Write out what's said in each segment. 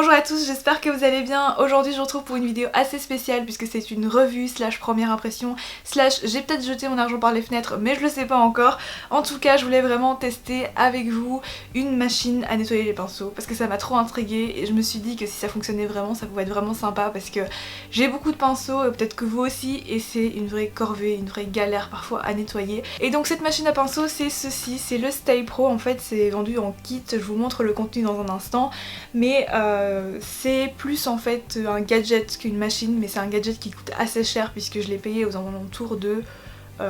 Bonjour à tous, j'espère que vous allez bien. Aujourd'hui je vous retrouve pour une vidéo assez spéciale puisque c'est une revue slash première impression slash j'ai peut-être jeté mon argent par les fenêtres mais je le sais pas encore. En tout cas je voulais vraiment tester avec vous une machine à nettoyer les pinceaux parce que ça m'a trop intriguée et je me suis dit que si ça fonctionnait vraiment ça pouvait être vraiment sympa parce que j'ai beaucoup de pinceaux, peut-être que vous aussi, et c'est une vraie corvée, une vraie galère parfois à nettoyer. Et donc cette machine à pinceau c'est ceci, c'est le Stay Pro, en fait c'est vendu en kit, je vous montre le contenu dans un instant, mais c'est plus en fait un gadget qu'une machine, mais c'est un gadget qui coûte assez cher puisque je l'ai payé aux alentours de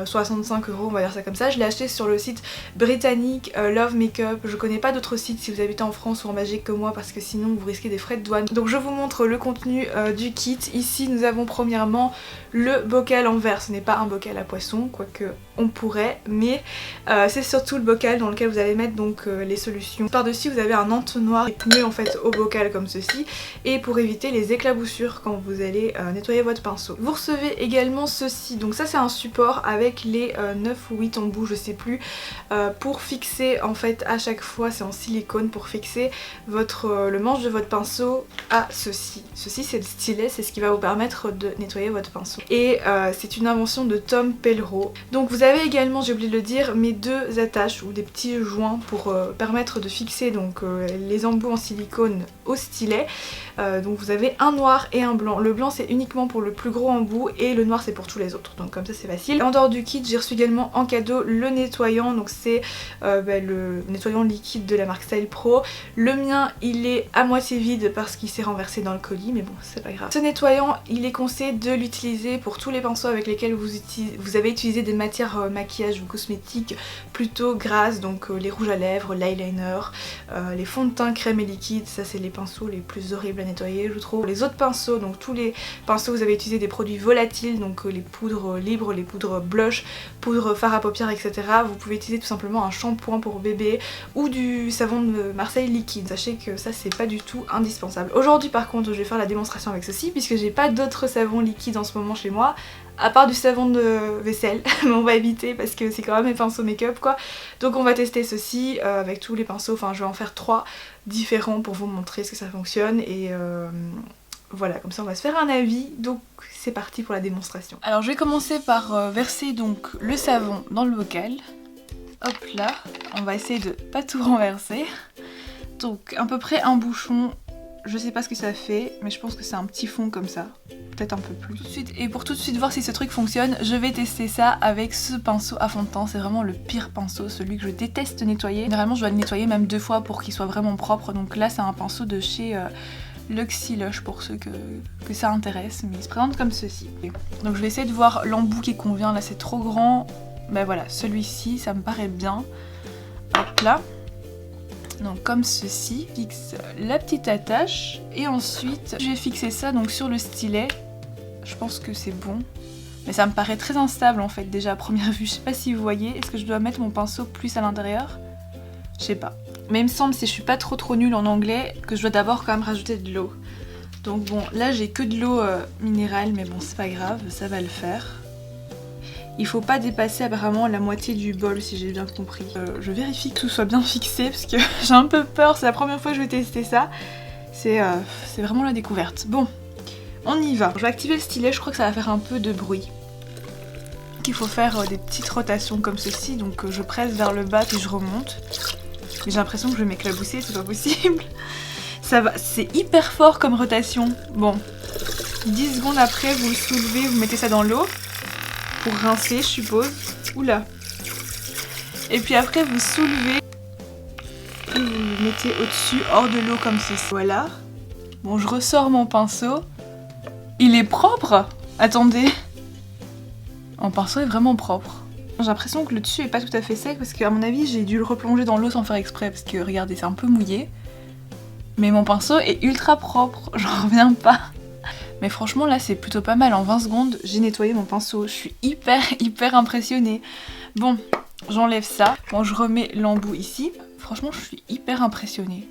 65 €, on va dire ça comme ça. Je l'ai acheté sur le site britannique Love Makeup. Je connais pas d'autres sites si vous habitez en France ou en Belgique que moi parce que sinon vous risquez des frais de douane. Donc je vous montre le contenu du kit. Ici nous avons premièrement le bocal en verre. Ce n'est pas un bocal à poisson, quoique on pourrait, mais c'est surtout le bocal dans lequel vous allez mettre donc les solutions. Par-dessus vous avez un entonnoir qui est en fait au bocal comme ceci, et pour éviter les éclaboussures quand vous allez nettoyer votre pinceau. Vous recevez également ceci, donc ça c'est un support avec les 9 ou 8 embouts, je sais plus, pour fixer en fait à chaque fois, c'est en silicone, pour fixer le manche de votre pinceau à ceci. Ceci c'est le stylet, c'est ce qui va vous permettre de nettoyer votre pinceau. Et c'est une invention de Tom Pellereau. Donc vous avez également, j'ai oublié de le dire, mes deux attaches ou des petits joints pour permettre de fixer donc les embouts en silicone au stylet. Donc vous avez un noir et un blanc. Le blanc c'est uniquement pour le plus gros embout et le noir c'est pour tous les autres, donc comme ça c'est facile. En dehors du kit j'ai reçu également en cadeau le nettoyant, donc c'est le nettoyant liquide de la marque Style Pro. Le mien il est à moitié vide parce qu'il s'est renversé dans le colis, mais bon c'est pas grave. Ce nettoyant il est conseillé de l'utiliser pour tous les pinceaux avec lesquels vous avez utilisé des matières maquillage ou cosmétiques plutôt grasses, donc les rouges à lèvres, l'eyeliner, les fonds de teint crème et liquide. Ça c'est les pinceaux les plus horribles à nettoyer je trouve. Les autres pinceaux, donc tous les pinceaux vous avez utilisé des produits volatiles, donc les poudres libres, les poudres blush, poudre fard à paupières, etc. Vous pouvez utiliser tout simplement un shampoing pour bébé ou du savon de Marseille liquide. Sachez que ça c'est pas du tout indispensable. Aujourd'hui par contre je vais faire la démonstration avec ceci puisque j'ai pas d'autres savons liquides en ce moment chez moi à part du savon de vaisselle, mais on va éviter parce que c'est quand même mes pinceaux make-up quoi. Donc on va tester ceci avec tous les pinceaux, enfin je vais en faire 3 différents pour vous montrer ce que ça fonctionne et voilà, comme ça on va se faire un avis. Donc c'est parti pour la démonstration. Alors je vais commencer par verser donc le savon dans le bocal. Hop là, on va essayer de pas tout renverser. Donc à peu près un bouchon. Je sais pas ce que ça fait, mais je pense que c'est un petit fond comme ça. Peut-être un peu plus. Et pour tout de suite voir si ce truc fonctionne, je vais tester ça avec ce pinceau à fond de teint. C'est vraiment le pire pinceau, celui que je déteste nettoyer. Généralement je dois le nettoyer même 2 fois pour qu'il soit vraiment propre. Donc là c'est un pinceau de chez Luxy Lush pour ceux que ça intéresse. Mais il se présente comme ceci. Donc je vais essayer de voir l'embout qui convient. Là c'est trop grand. Ben voilà, celui-ci ça me paraît bien. Hop là. Donc comme ceci, fixe la petite attache et ensuite je vais fixer ça donc sur le stylet. Je pense que c'est bon, mais ça me paraît très instable en fait déjà à première vue. Je sais pas si vous voyez, est-ce que je dois mettre mon pinceau plus à l'intérieur? Je sais pas, mais il me semble, si je suis pas trop nulle en anglais, que je dois d'abord quand même rajouter de l'eau. Donc bon, là j'ai que de l'eau minérale, mais bon c'est pas grave, ça va le faire. Il faut pas dépasser apparemment la moitié du bol si j'ai bien compris. Je vérifie que tout soit bien fixé parce que j'ai un peu peur, c'est la première fois que je vais tester ça. C'est vraiment la découverte. Bon, on y va. Je vais activer le stylet, je crois que ça va faire un peu de bruit. Il faut faire des petites rotations comme ceci, donc je presse vers le bas puis je remonte. Mais j'ai l'impression que je vais m'éclabousser, c'est pas possible. Ça va, c'est hyper fort comme rotation. Bon, 10 secondes après vous le soulevez, vous mettez ça dans l'eau. Pour rincer je suppose. Oula. Et puis après vous soulevez et vous le mettez au-dessus hors de l'eau comme ceci. Voilà. Bon je ressors mon pinceau. Il est propre. Attendez. Mon pinceau est vraiment propre. J'ai l'impression que le dessus est pas tout à fait sec parce qu'à mon avis j'ai dû le replonger dans l'eau sans faire exprès parce que regardez c'est un peu mouillé. Mais mon pinceau est ultra propre. J'en reviens pas. Mais franchement là c'est plutôt pas mal, en 20 secondes j'ai nettoyé mon pinceau, je suis hyper impressionnée. Bon, j'enlève ça, bon je remets l'embout ici, franchement je suis hyper impressionnée.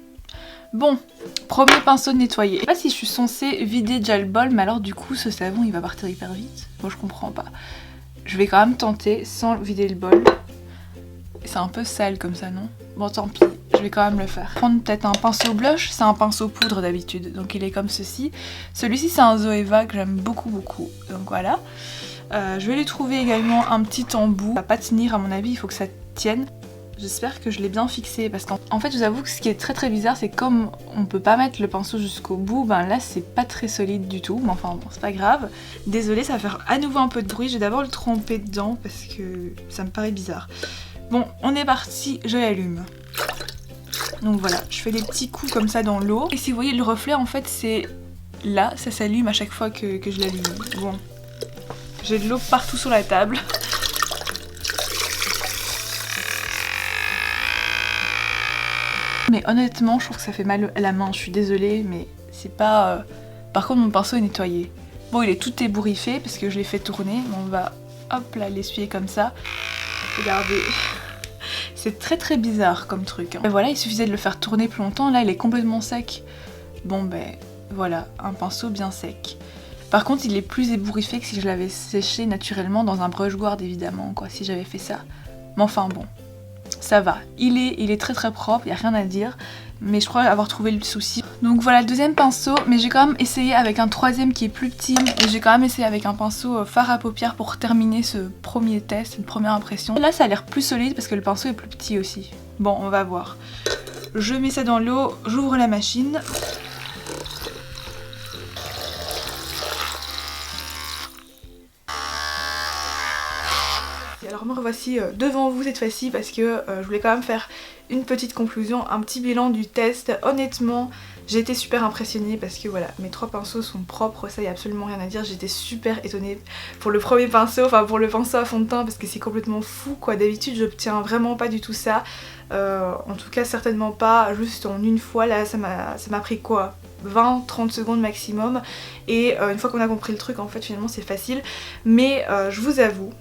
Bon, premier pinceau nettoyé. Je sais pas si je suis censée vider déjà le bol, mais alors du coup ce savon il va partir hyper vite. Moi je comprends pas. Je vais quand même tenter sans vider le bol. C'est un peu sale comme ça non? Bon tant pis, je vais quand même le faire. Prendre peut-être un pinceau blush, c'est un pinceau poudre d'habitude, donc il est comme ceci. Celui-ci c'est un Zoeva que j'aime beaucoup, donc voilà. Je vais lui trouver également un petit embout. Ça va pas tenir à mon avis, il faut que ça tienne. J'espère que je l'ai bien fixé parce qu'en fait je vous avoue que ce qui est très bizarre c'est comme on peut pas mettre le pinceau jusqu'au bout, ben là c'est pas très solide du tout, mais enfin bon c'est pas grave. Désolée, ça va faire à nouveau un peu de bruit, je vais d'abord le tremper dedans parce que ça me paraît bizarre. Bon, on est parti, je l'allume. Donc voilà, je fais des petits coups comme ça dans l'eau. Et si vous voyez le reflet en fait c'est là, ça s'allume à chaque fois que je l'allume. Bon, j'ai de l'eau partout sur la table. Mais honnêtement, je trouve que ça fait mal à la main, je suis désolée, mais c'est pas... Par contre, mon pinceau est nettoyé. Bon, il est tout ébouriffé parce que je l'ai fait tourner, mais on va, hop là, l'essuyer comme ça. Regardez, c'est très bizarre comme truc. Et voilà, il suffisait de le faire tourner plus longtemps, là il est complètement sec. Bon ben, voilà, un pinceau bien sec. Par contre, il est plus ébouriffé que si je l'avais séché naturellement dans un brush guard, évidemment, quoi, si j'avais fait ça. Mais enfin bon. Ça va, il est très propre, il n'y a rien à dire, mais je crois avoir trouvé le souci. Donc voilà le deuxième pinceau, mais j'ai quand même essayé avec un troisième qui est plus petit, et j'ai quand même essayé avec un pinceau fard à paupières pour terminer ce premier test, une première impression. Là ça a l'air plus solide parce que le pinceau est plus petit aussi. Bon, on va voir. Je mets ça dans l'eau, j'ouvre la machine. Alors me revoici devant vous cette fois-ci parce que je voulais quand même faire une petite conclusion, un petit bilan du test. Honnêtement, j'ai été super impressionnée parce que voilà, mes 3 pinceaux sont propres, ça y a absolument rien à dire. J'étais super étonnée pour le premier pinceau, enfin pour le pinceau à fond de teint parce que c'est complètement fou quoi. D'habitude j'obtiens vraiment pas du tout ça, en tout cas certainement pas juste en une fois. Là ça m'a pris quoi, 20-30 secondes maximum, et une fois qu'on a compris le truc en fait finalement c'est facile. Mais je vous avoue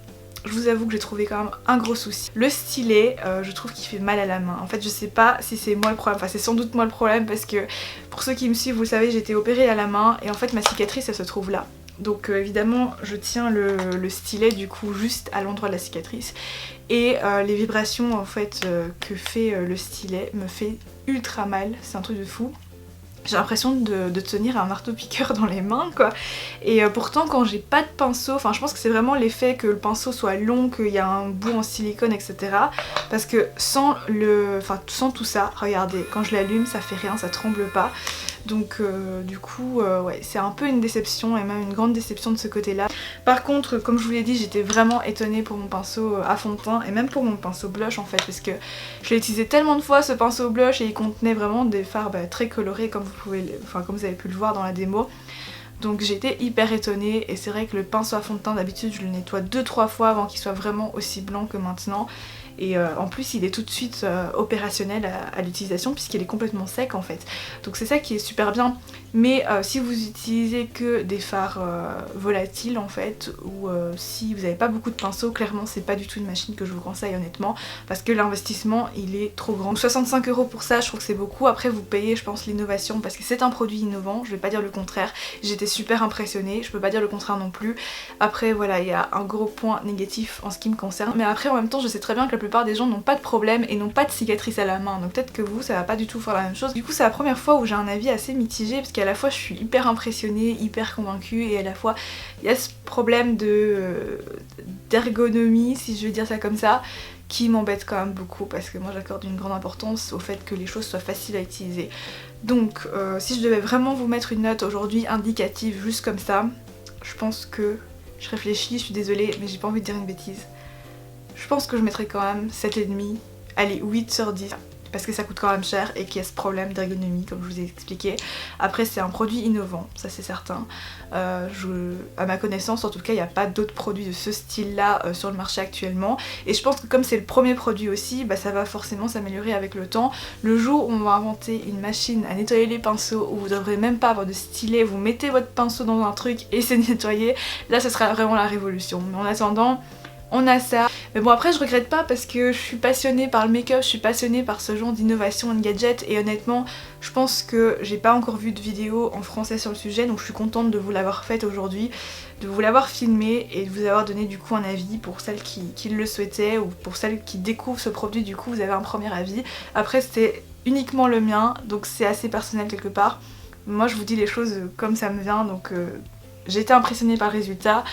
que j'ai trouvé quand même un gros souci. Le stylet, je trouve qu'il fait mal à la main. En fait je sais pas si c'est moi le problème, enfin c'est sans doute moi le problème parce que pour ceux qui me suivent vous le savez, j'ai été opérée à la main et en fait ma cicatrice elle se trouve là. Donc évidemment je tiens le stylet du coup juste à l'endroit de la cicatrice et les vibrations en fait que fait le stylet me fait ultra mal, c'est un truc de fou. J'ai l'impression de tenir un marteau-piqueur dans les mains quoi. Et pourtant quand j'ai pas de pinceau, enfin je pense que c'est vraiment l'effet que le pinceau soit long, qu'il y a un bout en silicone etc. Parce que sans tout ça, regardez, quand je l'allume ça fait rien, ça tremble pas. Donc du coup ouais, c'est un peu une déception et même une grande déception de ce côté là. Par contre comme je vous l'ai dit, j'étais vraiment étonnée pour mon pinceau à fond de teint et même pour mon pinceau blush en fait, parce que je l'ai utilisé tellement de fois ce pinceau blush et il contenait vraiment des fards très colorées comme comme vous avez pu le voir dans la démo. Donc j'étais hyper étonnée et c'est vrai que le pinceau à fond de teint d'habitude je le nettoie 2-3 fois avant qu'il soit vraiment aussi blanc que maintenant. Et en plus il est tout de suite opérationnel à l'utilisation puisqu'il est complètement sec en fait. Donc c'est ça qui est super bien. Mais si vous utilisez que des fards volatiles en fait, ou si vous n'avez pas beaucoup de pinceaux, clairement c'est pas du tout une machine que je vous conseille honnêtement, parce que l'investissement il est trop grand. Donc 65 € pour ça je trouve que c'est beaucoup. Après vous payez je pense l'innovation parce que c'est un produit innovant, je vais pas dire le contraire. J'étais super impressionnée, je peux pas dire le contraire non plus. Après voilà, il y a un gros point négatif en ce qui me concerne, mais après en même temps je sais très bien que la plupart des gens n'ont pas de problème et n'ont pas de cicatrices à la main, donc peut-être que vous ça va pas du tout faire la même chose. Du coup c'est la première fois où j'ai un avis assez mitigé parce qu'à la fois je suis hyper impressionnée, hyper convaincue, et à la fois il y a ce problème d'ergonomie si je veux dire ça comme ça qui m'embête quand même beaucoup parce que moi j'accorde une grande importance au fait que les choses soient faciles à utiliser. Donc si je devais vraiment vous mettre une note aujourd'hui indicative juste comme ça, je pense que je réfléchis, je suis désolée mais j'ai pas envie de dire une bêtise. Je pense que je mettrais quand même 7,5, allez 8 sur 10. Parce que ça coûte quand même cher et qu'il y a ce problème d'ergonomie comme je vous ai expliqué. Après c'est un produit innovant, ça c'est certain. À ma connaissance en tout cas il n'y a pas d'autres produits de ce style là sur le marché actuellement. Et je pense que comme c'est le premier produit aussi, bah, ça va forcément s'améliorer avec le temps. Le jour où on va inventer une machine à nettoyer les pinceaux, où vous ne devrez même pas avoir de stylet, vous mettez votre pinceau dans un truc et c'est nettoyé, là ce sera vraiment la révolution. Mais en attendant, on a ça. Mais bon après je regrette pas parce que je suis passionnée par le make-up, je suis passionnée par ce genre d'innovation et de gadgets, et honnêtement je pense que j'ai pas encore vu de vidéo en français sur le sujet, donc je suis contente de vous l'avoir faite aujourd'hui, de vous l'avoir filmé et de vous avoir donné du coup un avis pour celles qui le souhaitaient, ou pour celles qui découvrent ce produit du coup vous avez un premier avis. Après c'était uniquement le mien, donc c'est assez personnel quelque part. Moi je vous dis les choses comme ça me vient, donc j'ai été impressionnée par le résultat.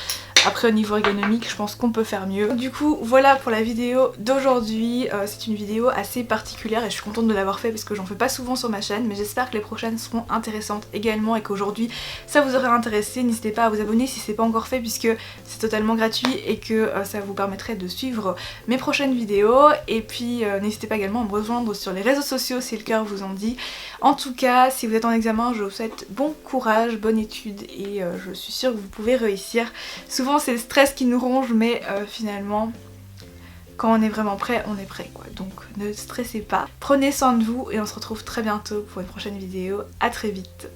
Après au niveau ergonomique je pense qu'on peut faire mieux. Du coup voilà pour la vidéo d'aujourd'hui. C'est une vidéo assez particulière et je suis contente de l'avoir fait parce que j'en fais pas souvent sur ma chaîne, mais j'espère que les prochaines seront intéressantes également et qu'aujourd'hui ça vous aura intéressé. N'hésitez pas à vous abonner si c'est pas encore fait puisque c'est totalement gratuit et que ça vous permettrait de suivre mes prochaines vidéos. Et puis n'hésitez pas également à me rejoindre sur les réseaux sociaux si le cœur vous en dit. En tout cas si vous êtes en examen je vous souhaite bon courage, bonne étude et je suis sûre que vous pouvez réussir. Souvent c'est le stress qui nous ronge mais finalement quand on est vraiment prêt, on est prêt quoi. Donc ne stressez pas. Prenez soin de vous et on se retrouve très bientôt pour une prochaine vidéo. À très vite.